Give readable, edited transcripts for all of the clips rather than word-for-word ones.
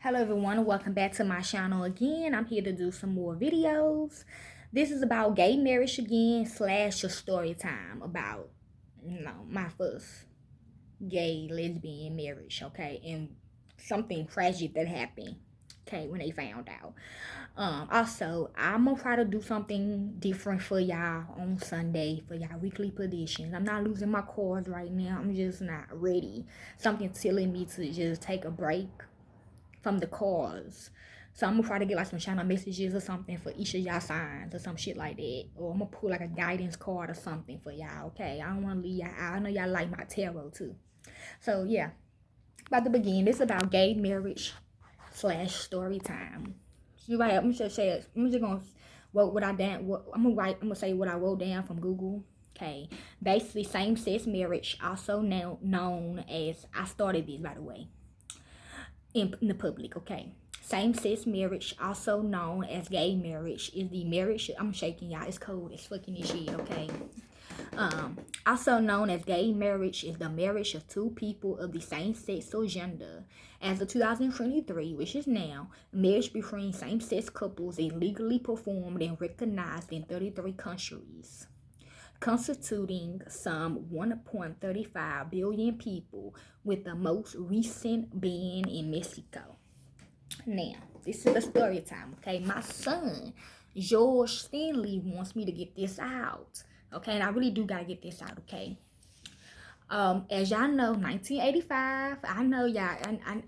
Hello everyone, welcome back to my channel again. I'm here to do some more videos. This is about gay marriage again slash a story time about my first gay lesbian marriage, okay, and something tragic that happened, okay, when they found out. Also, I'm gonna try to do something different for y'all on Sunday for y'all weekly predictions. I'm not losing my cards right now. I'm just not ready. Something telling me to just take a break from the cause. So I'm gonna try to get like some channel messages or something for each of y'all signs or some shit like that. Or I'm gonna pull like a guidance card or something for y'all, okay? I don't wanna leave y'all out. I know y'all like my tarot too. So yeah. About to begin. This is about gay marriage slash story time. So right, I'm just gonna wrote what I down I'm gonna say what I wrote down from Google. Okay. Basically same-sex marriage, also now known as I started this by the way. In the public, okay. Same-sex marriage, also known as gay marriage, is the marriage. I'm shaking y'all. It's cold. It's fucking this shit, okay. Also known as gay marriage is the marriage of two people of the same sex or gender. As of 2023, which is now, marriage between same-sex couples is legally performed and recognized in 33 countries, constituting some 1.35 billion people, with the most recent being in Mexico. Now, this is the story time, okay? My son, George Stanley, wants me to get this out, okay? And I really do gotta get this out, okay? As y'all know, 1985, I know y'all,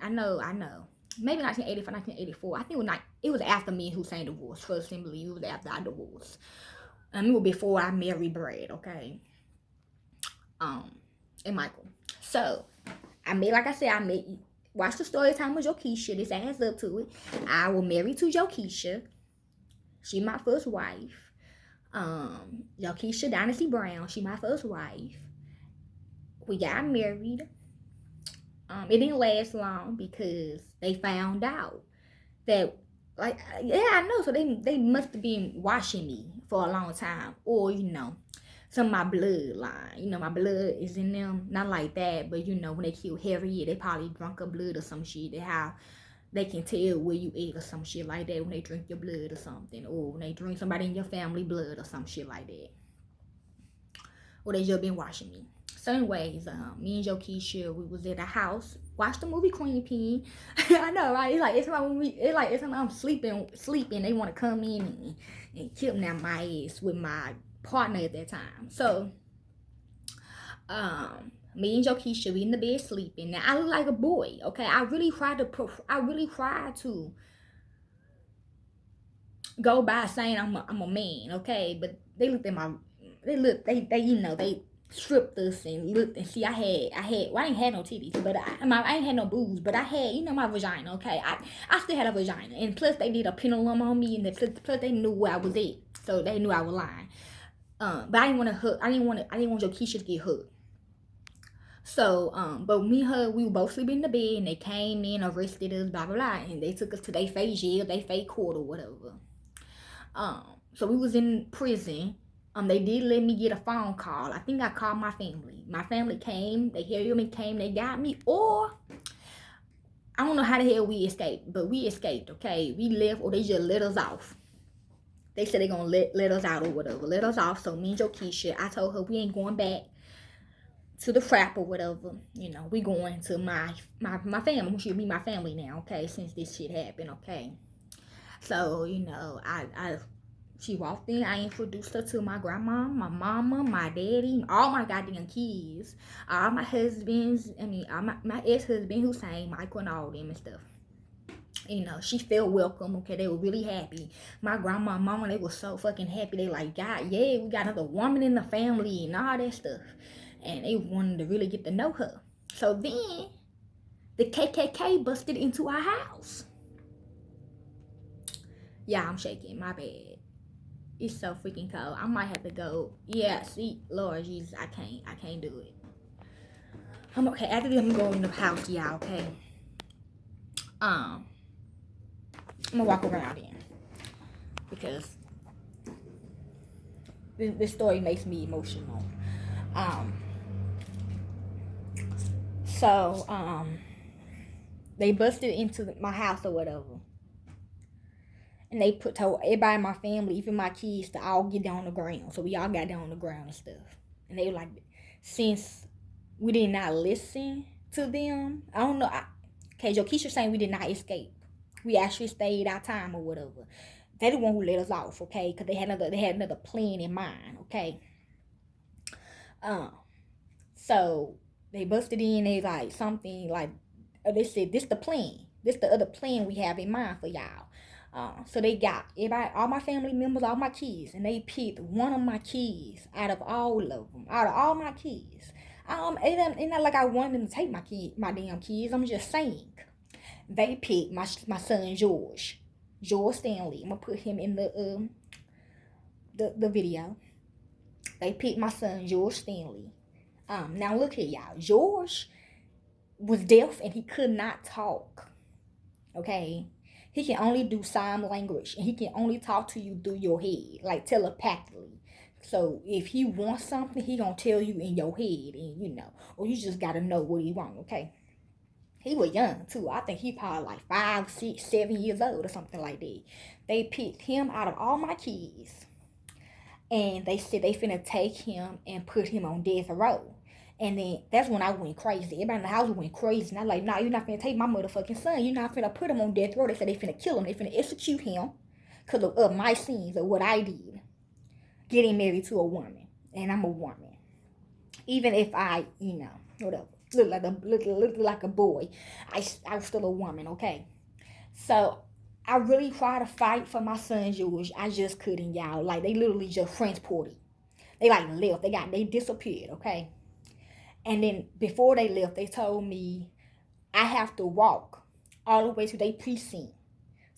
I know. Maybe 1985, 1984. I think it was after me and Hussein divorced. First assembly, it was after I divorced. It was before I married Brad, okay? And Michael. So, like I said, watch the story time with Jokisha. This adds up to it. I was married to Jokisha. She my first wife. Jokisha Dynasty Brown. She my first wife. We got married. It didn't last long because they found out that, like, yeah, I know. So they must have been watching me for a long time, or some of my bloodline. My blood is in them. Not like that, but when they killed Harriet, they probably drunk her blood or some shit. They can tell where you ate or some shit like that when they drink your blood or something, or when they drink somebody in your family blood or some shit like that. Or they just been watching me. So anyways, me and Jokisha, we was at a house, watched the movie Queen Pin. I know, right? It's like I'm sleeping. They want to come in and kidnap my ass with my partner at that time. So, me and Jokisha, we in the bed sleeping. Now I look like a boy, okay? I really tried to go by saying I'm a man, okay? But they looked at they stripped us and looked and see I didn't have no titties, but I ain't had no boobs, but I had my vagina, okay? I still had a vagina, and plus they did a pendulum on me, and plus they knew where I was at, so they knew I was lying. But I didn't want to hurt. I didn't want Jokisha to get hurt. So, but me and her, we were both sleeping in the bed, and they came in, arrested us, blah blah blah, and they took us to their fake jail, their fake court or whatever. So we was in prison. They did let me get a phone call. I think I called my family. My family came. They heard me came. They got me. Or I don't know how the hell we escaped, but we escaped. Okay, we left, or they just let us off. They said they gonna let us out or whatever. Let us off. So me and Jokisha, I told her we ain't going back to the frap or whatever. We going to my family, who should be my family now. Okay, since this shit happened. Okay. So she walked in. I introduced her to my grandma, my mama, my daddy, all my goddamn kids, all my husbands. All my ex-husband, Hussein, Michael, and all them and stuff. She felt welcome. Okay, they were really happy. My grandma and mama, they were so fucking happy. They like, God, yeah, we got another woman in the family and all that stuff. And they wanted to really get to know her. So then, the KKK busted into our house. Yeah, I'm shaking. My bad. It's so freaking cold. I might have to go. Yeah, see, Lord Jesus, I can't do it. I'm okay. After this, I'm going in the house, y'all, okay? I'm gonna walk around in. Because this story makes me emotional. So, They busted into my house or whatever. And they told everybody in my family, even my kids, to all get down on the ground. So we all got down on the ground and stuff. And they were like, since we did not listen to them, I don't know. Okay, Keisha saying we did not escape. We actually stayed our time or whatever. They're the one who let us off, okay? Because they had another plan in mind, okay? So they busted in. They like something like they said this the plan. This the other plan we have in mind for y'all. So they got everybody, all my family members, all my kids, and they picked one of my kids out of all of them, out of all my kids. It's not like I wanted them to take my damn kids. I'm just saying, they picked my son George Stanley. I'm gonna put him in the video. They picked my son George Stanley. Now look here, y'all. George was deaf and he could not talk. Okay, he can only do sign language, and he can only talk to you through your head, like telepathically. So if he wants something, he gonna tell you in your head, and or you just gotta know what he want. Okay. He was young too. I think he probably like 5, 6, 7 years old or something like that. They picked him out of all my kids, and they said they finna take him and put him on death row. And then that's when I went crazy. Everybody in the house went crazy. And I like, nah, you're not finna take my motherfucking son. You're not finna put him on death row. They said they finna kill him. They finna execute him because of my sins or what I did. Getting married to a woman. And I'm a woman. Even if I, whatever. Look like a boy. I was still a woman, okay? So I really tried to fight for my son George. I just couldn't, y'all. Like, they literally just transported. They like left. They disappeared, okay? And then before they left, they told me I have to walk all the way to their precinct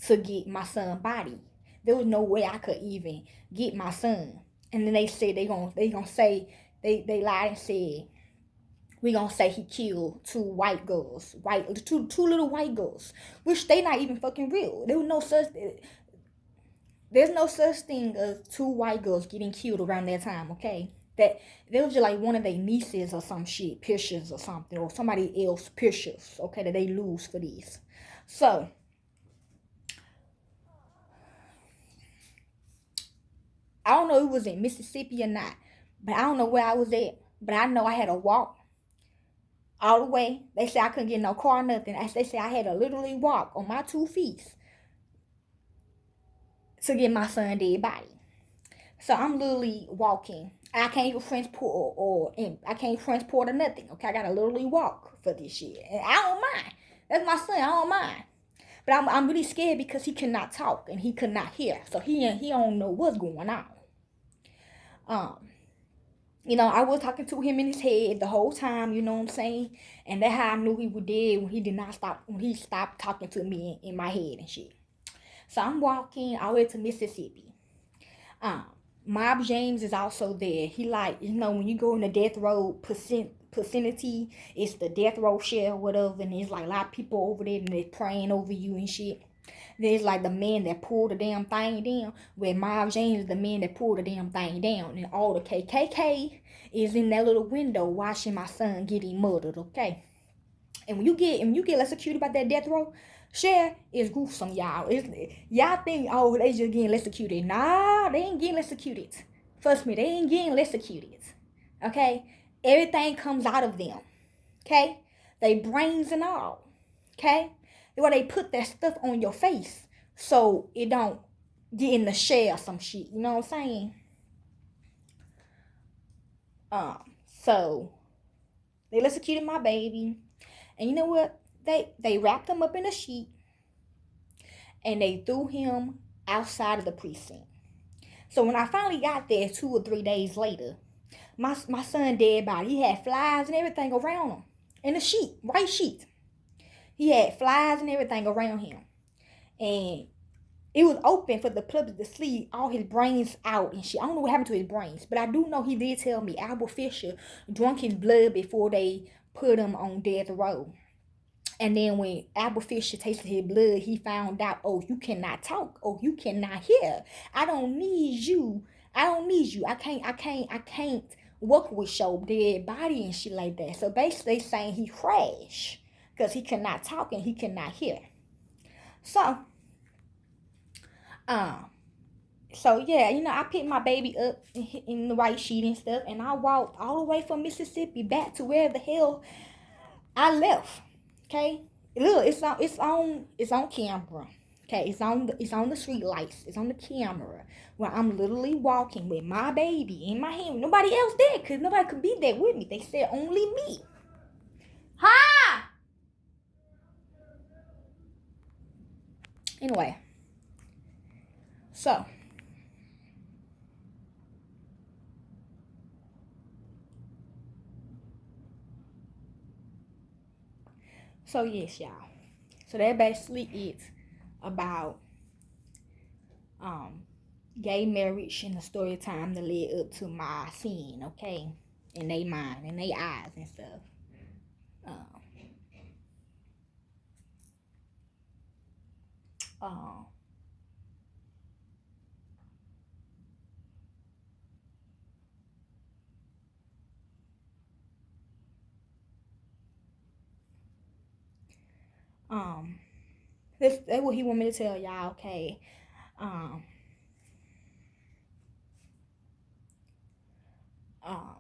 to get my son's body. There was no way I could even get my son. And then they said they gonna say they lied and said we gonna say he killed two little white girls, which they not even fucking real. There's no such thing as two white girls getting killed around that time, okay? That there was just like one of their nieces or some shit, pictures or something, or somebody else pictures, okay, that they lose for this. So I don't know if it was in Mississippi or not, but I don't know where I was at. But I know I had to walk all the way. They said I couldn't get no car, nothing. They said I had to literally walk on my 2 feet to get my son dead body. So I'm literally walking. I can't even transport I can't transport or nothing. Okay, I gotta literally walk for this shit, and I don't mind. That's my son. I don't mind. But I'm really scared because he cannot talk and he could not hear, so he don't know what's going on. I was talking to him in his head the whole time. You know what I'm saying? And that's how I knew he was dead when he stopped talking to me in my head and shit. So I'm walking all the way to Mississippi. Mob James is also there. He like, when you go in the death row vicinity, it's the death row share or whatever, and there's like a lot of people over there and they're praying over you and shit. There's like the man that pulled the damn thing down, where Mob James is the man that pulled the damn thing down, and all the KKK is in that little window watching my son getting murdered, okay? And when you get executed by that death row, share is gruesome, y'all. Y'all think, oh, they just getting executed. Nah, they ain't getting executed. Trust me, they ain't getting executed. Okay? Everything comes out of them. Okay? They brains and all. Okay? Where they put that stuff on your face so it don't get in the shell or some shit. You know what I'm saying? So they executed my baby. And you know what? They wrapped him up in a sheet and they threw him outside of the precinct. So when I finally got there 2 or 3 days later, my son dead body, he had flies and everything around him in the sheet, white sheet. He had flies and everything around him. And it was open for the public to see all his brains out and shit. I don't know what happened to his brains, but I do know he did tell me Albert Fisher drank his blood before they put him on death row. And then when Albert Fisher tasted his blood, he found out, oh, you cannot talk. Oh, you cannot hear. I don't need you. I can't work with your dead body and shit like that. So basically saying he crashed. because he cannot talk and he cannot hear. So, yeah, I picked my baby up in the white sheet and stuff, and I walked all the way from Mississippi back to where the hell I left. Okay, look, it's on camera. Okay, it's on the street lights. It's on the camera where I'm literally walking with my baby in my hand. Nobody else there, cause nobody could be there with me. They said only me. Ha! Anyway, so yes, y'all. So that basically is about gay marriage and the story time that led up to my sin, okay? In they mind, in they eyes and stuff. Um, that's what he want me to tell y'all, okay? Um, um,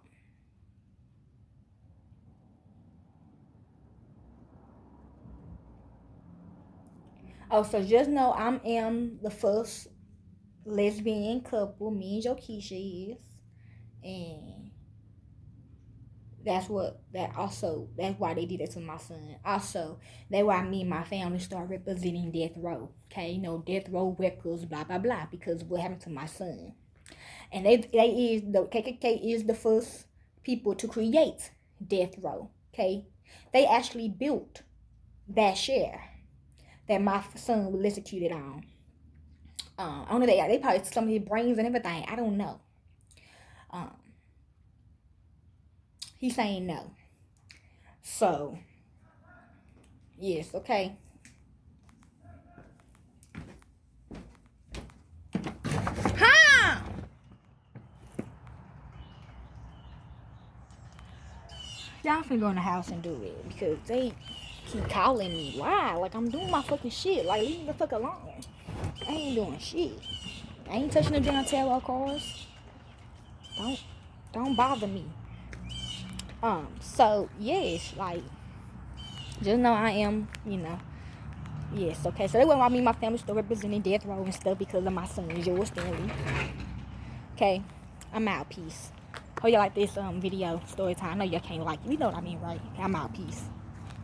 so just know I am the first lesbian couple. Me and Jokisha is, and that's why they did it to my son. Also, that's why me and my family start representing death row. Okay, death row records, blah blah blah, because of what happened to my son. And the KKK is the first people to create death row. Okay, they actually built that share that my son was executed on. I don't know, they probably some of his brains and everything. I don't know. He's saying no. So, yes, okay. Huh? Y'all finna go in the house and do it because they keep calling me. Why? Like, I'm doing my fucking shit. Like, leave me the fuck alone. I ain't doing shit. I ain't touching the damn tarot cards. Don't bother me. So yes, like, just know I am, yes, okay. So that's why me and my family still representing death row and stuff because of my son, George Stanley. Okay, I'm out. Peace. Hope you like this video story time. I know y'all can't like it. You know what I mean, right? I'm out. Peace.